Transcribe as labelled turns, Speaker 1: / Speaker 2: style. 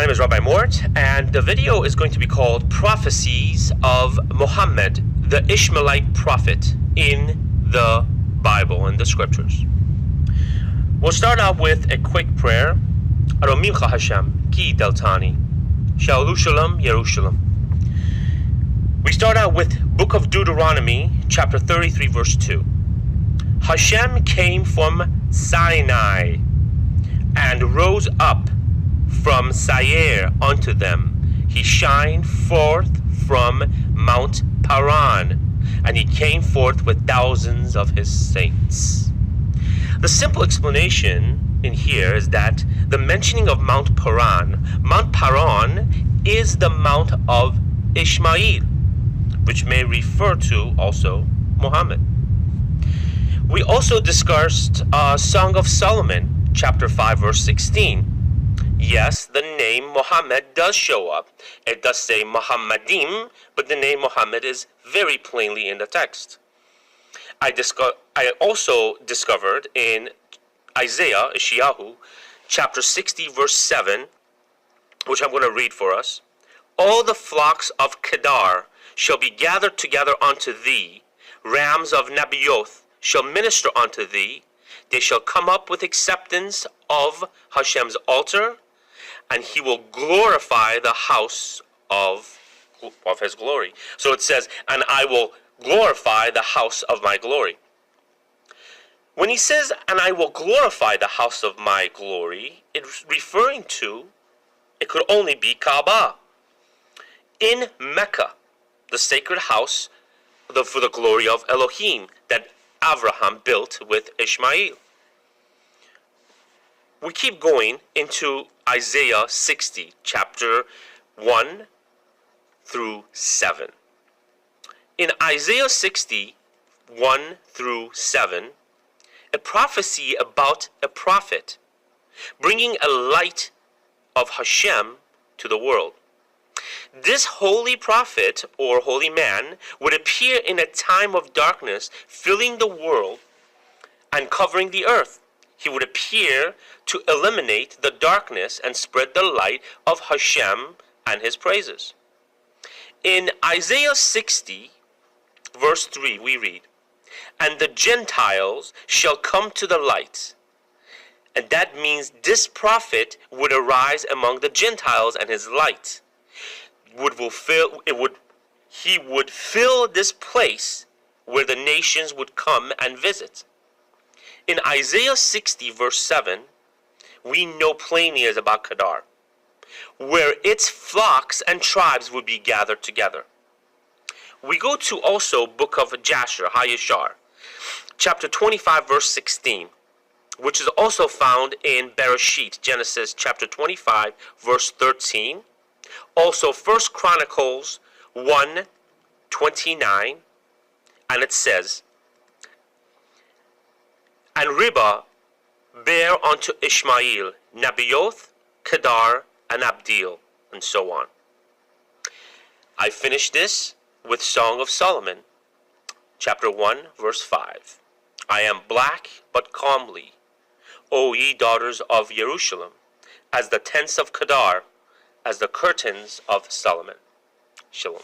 Speaker 1: My name is Rabbi Mort, and the video is going to be called Prophecies of Muhammad, the Ishmaelite prophet in the Bible, in the scriptures. We'll start out with a quick prayer. Aromimcha Hashem, ki deltani, Shalom Shalom Yerushalayim. We start out with Book of Deuteronomy, chapter 33, verse 2. Hashem came from Sinai and rose up from Seir unto them. He shined forth from Mount Paran, and he came forth with thousands of his saints. The simple explanation in here is that the mentioning of Mount Paran is the Mount of Ishmael, which may refer to also Muhammad. We also discussed Song of Solomon, chapter 5, verse 16. Yes, the name Muhammad does show up. It does say Muhammadim, but the name Muhammad is very plainly in the text. I also discovered in Isaiah, chapter 60, verse 7, which I'm going to read for us. All the flocks of Kedar shall be gathered together unto thee. Rams of Nebaioth shall minister unto thee. They shall come up with acceptance of Hashem's altar, and he will glorify the house of his glory. So it says, and I will glorify the house of my glory. When he says, and I will glorify the house of my glory, it's referring to, it could only be Kaaba. In Mecca, the sacred house for the glory of Elohim that Abraham built with Ishmael. We keep going into Isaiah 60, chapter 1 through 7. In Isaiah 60, 1 through 7, a prophecy about a prophet bringing a light of Hashem to the world. This holy prophet or holy man would appear in a time of darkness, filling the world and covering the earth. He would appear to eliminate the darkness and spread the light of Hashem and his praises. In Isaiah 60, verse 3, we read, and the Gentiles shall come to the light. And that means this prophet would arise among the Gentiles, and his light he would fill this place where the nations would come and visit. In Isaiah 60, verse 7, we know plainly is about Kedar, where its flocks and tribes would be gathered together. We go to also book of Jasher, Hayashar, chapter 25, verse 16, which is also found in Bereshit, Genesis chapter 25, verse 13. Also 1 Chronicles 1:29, and it says, and Ribah bare unto Ishmael Nebaioth, Kedar, and Abdil, and so on. I finish this with Song of Solomon, chapter 1, verse 5. I am black but calmly, O ye daughters of Jerusalem, as the tents of Kedar, as the curtains of Solomon. Shalom.